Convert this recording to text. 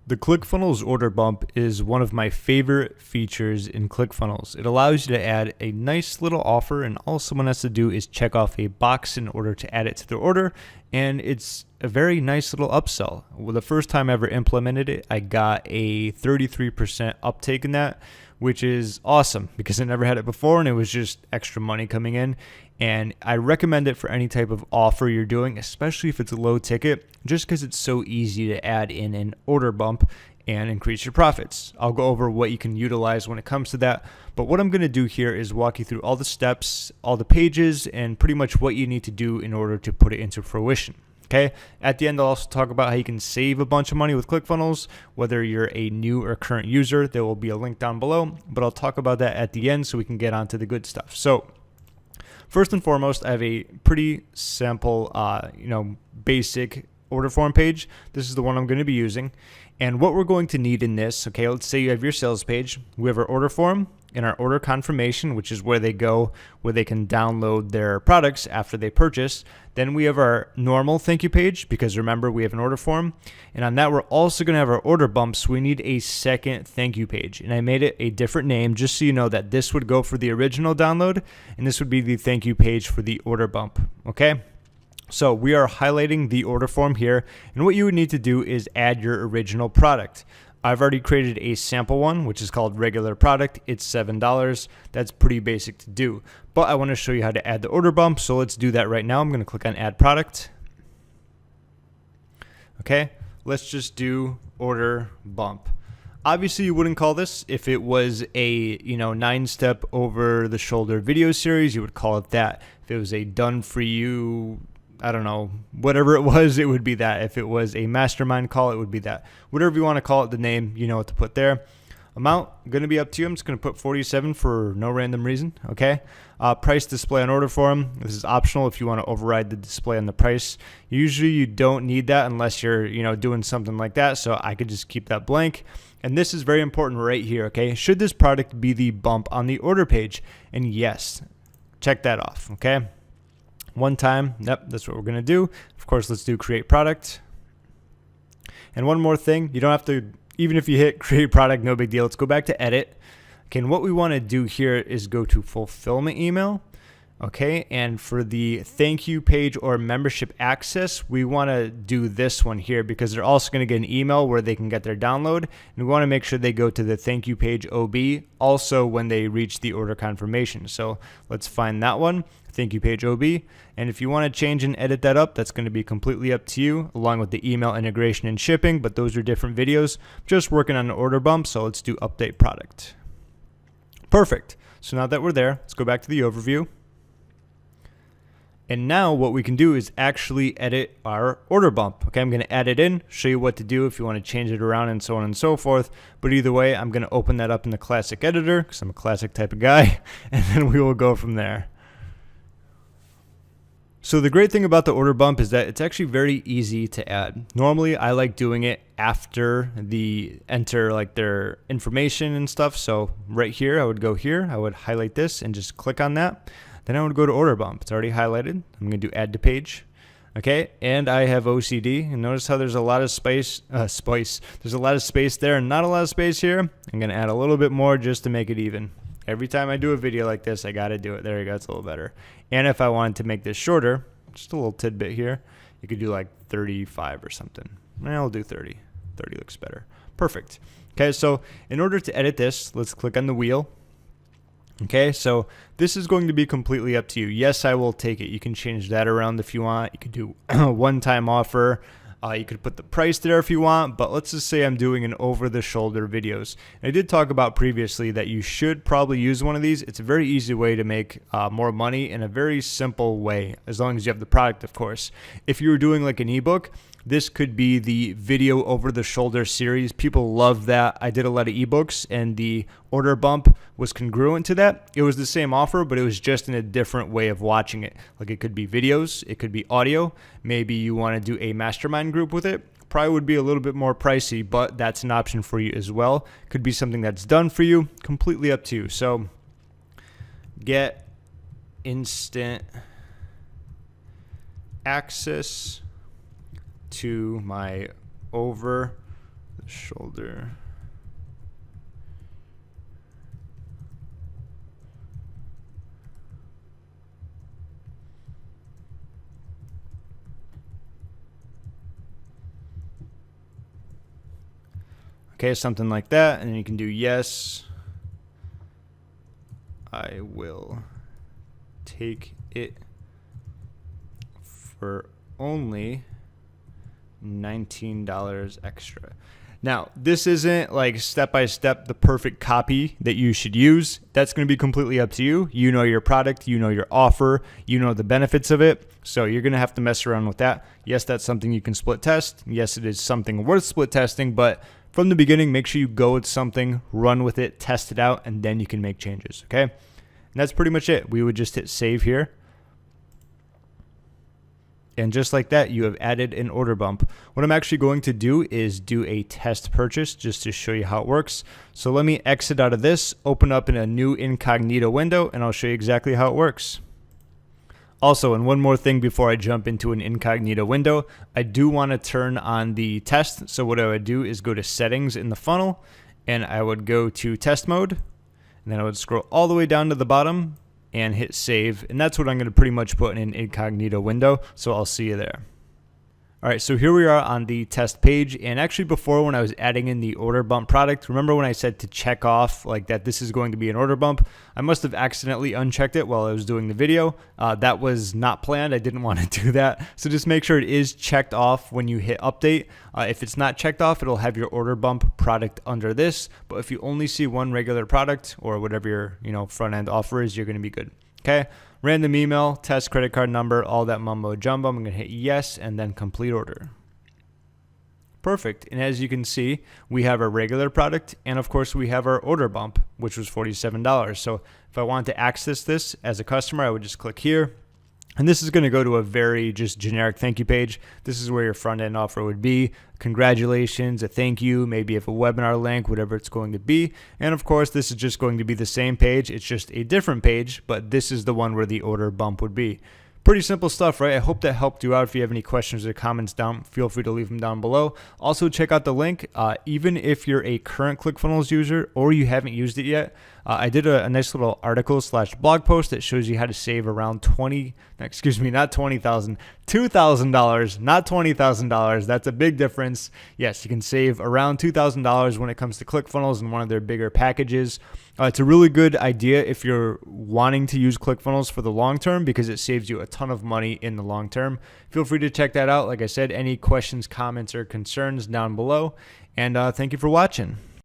The ClickFunnels order bump is one of my favorite features in ClickFunnels. It allows you to add a nice little offer, and all someone has to do is check off a box in order to add it to their order, and it's a very nice little upsell. Well, the first time I ever implemented it, I got a 33% uptake in that, which is awesome because I never had it before and it was just extra money coming in. And I recommend it for any type of offer you're doing, especially if it's a low ticket, just because it's so easy to add in an order bump and increase your profits. I'll go over what you can utilize when it comes to that. But what I'm going to do here is walk you through all the steps, all the pages, and pretty much what you need to do in order to put it into fruition. Okay. At the end, I'll also talk about how you can save a bunch of money with ClickFunnels, whether you're a new or current user. There will be a link down below, but I'll talk about that at the end so we can get on to the good stuff. So first and foremost, I have a pretty simple, basic order form page. This is the one I'm going to be using. And what we're going to need in this, okay, let's say you have your sales page. We have our order form and our order confirmation, which is where they go, where they can download their products after they purchase. Then we have our normal thank you page, because remember, we have an order form. And on that, we're also going to have our order bumps. We need a second thank you page. And I made it a different name just so you know that this would go for the original download, and this would be the thank you page for the order bump, okay? So we are highlighting the order form here, and what you would need to do is add your original product. I've already created a sample one, which is called regular product. It's $7. That's pretty basic to do, but I want to show you how to add the order bump. So let's do that right now. I'm going to click on add product. Okay, let's just do order bump. Obviously, you wouldn't call this if it was a 9-step over the shoulder video series. You would call it that. If it was a done for you, I don't know, whatever it was, it would be that. If it was a mastermind call, it would be that. Whatever you want to call it, the name, you know what to put there. Amount, going to be up to you. I'm just going to put 47 for no random reason, okay? Price display on order form. This is optional if you want to override the display on the price. Usually you don't need that unless you're, doing something like that, so I could just keep that blank. And this is very important right here, okay? Should this product be the bump on the order page? And yes, check that off, okay? One time, yep, that's what we're going to do. Of course, let's do create product. And one more thing, you don't have to, even if you hit create product, no big deal. Let's go back to edit. Okay, and what we want to do here is go to fulfillment email. Okay, and for the thank you page or membership access, we want to do this one here because they're also going to get an email where they can get their download. And we want to make sure they go to the thank you page OB also when they reach the order confirmation. So let's find that one, thank you page OB. And if you want to change and edit that up, that's going to be completely up to you, along with the email integration and shipping, but those are different videos. I'm just working on an order bump, so let's do update product. Perfect. So now that we're there, let's go back to the overview. And now what we can do is actually edit our order bump. Okay, I'm going to add it in, show you what to do if you want to change it around and so on and so forth. But either way, I'm going to open that up in the classic editor because I'm a classic type of guy, and then we will go from there. So the great thing about the order bump is that it's actually very easy to add. Normally, I like doing it after the enter like their information and stuff. So right here, I would go here, I would highlight this and just click on that. Then I would go to order bump. It's already highlighted. I'm going to do add to page. Okay, and I have OCD. And notice how there's a lot of space. There's a lot of space there and not a lot of space here. I'm going to add a little bit more just to make it even. Every time I do a video like this, I got to do it. There you go. It's a little better. And if I wanted to make this shorter, just a little tidbit here, you could do like 35 or something. I'll do 30. 30 looks better. Perfect. Okay, so in order to edit this, let's click on the wheel. Okay, so this is going to be completely up to you. Yes, I will take it. You can change that around if you want. You could do a one-time offer. You could put the price there if you want, but let's just say I'm doing an over-the-shoulder videos. And I did talk about previously that you should probably use one of these. It's a very easy way to make more money in a very simple way, as long as you have the product, of course. If you were doing like an ebook, this could be the video over the shoulder series. People love that. I did a lot of ebooks and the order bump was congruent to that. It was the same offer, but it was just in a different way of watching it. Like it could be videos, it could be audio. Maybe you want to do a mastermind group with it. Probably would be a little bit more pricey, but that's an option for you as well. Could be something that's done for you, completely up to you. So get instant access to my over the shoulder. Okay, something like that, and then you can do yes, I will take it for only $19 extra. Now, this isn't like step by step the perfect copy that you should use. That's going to be completely up to you. You know your product, you know your offer, you know the benefits of it. So you're going to have to mess around with that. Yes, that's something you can split test. Yes, it is something worth split testing, but from the beginning, make sure you go with something, run with it, test it out, and then you can make changes, okay? And that's pretty much it. We would just hit save here. And just like that, you have added an order bump. What I'm actually going to do is do a test purchase just to show you how it works. So let me exit out of this, open up in a new incognito window, and I'll show you exactly how it works. Also, and one more thing before I jump into an incognito window, I do want to turn on the test. So what I would do is go to settings in the funnel, and I would go to test mode, and then I would scroll all the way down to the bottom and hit save. And that's what I'm going to pretty much put in an incognito window. So I'll see you there. All right, so here we are on the test page. And actually before, when I was adding in the order bump product, remember when I said to check off like that this is going to be an order bump? I must have accidentally unchecked it while I was doing the video. That was not planned. I didn't want to do that. So just make sure it is checked off when you hit update. If it's not checked off, it'll have your order bump product under this. But if you only see one regular product or whatever your front end offer is, you're going to be good. Okay, random email, test credit card number, all that mumbo jumbo. I'm going to hit yes and then complete order. Perfect. And as you can see, we have our regular product and of course we have our order bump, which was $47. So if I want to access this as a customer, I would just click here. And this is going to go to a very just generic thank you page. This is where your front end offer would be. Congratulations, a thank you, maybe if a webinar link, whatever it's going to be. And of course, this is just going to be the same page. It's just a different page, but this is the one where the order bump would be. Pretty simple stuff, right? I hope that helped you out. If you have any questions or comments down, feel free to leave them down below. Also, check out the link. Even if you're a current ClickFunnels user or you haven't used it yet, I did a nice little article / blog post that shows you how to save around $2,000, not $20,000. That's a big difference. Yes, you can save around $2,000 when it comes to ClickFunnels in one of their bigger packages. It's a really good idea if you're wanting to use ClickFunnels for the long term because it saves you a ton of money in the long term. Feel free to check that out. Like I said, any questions, comments, or concerns down below. And thank you for watching.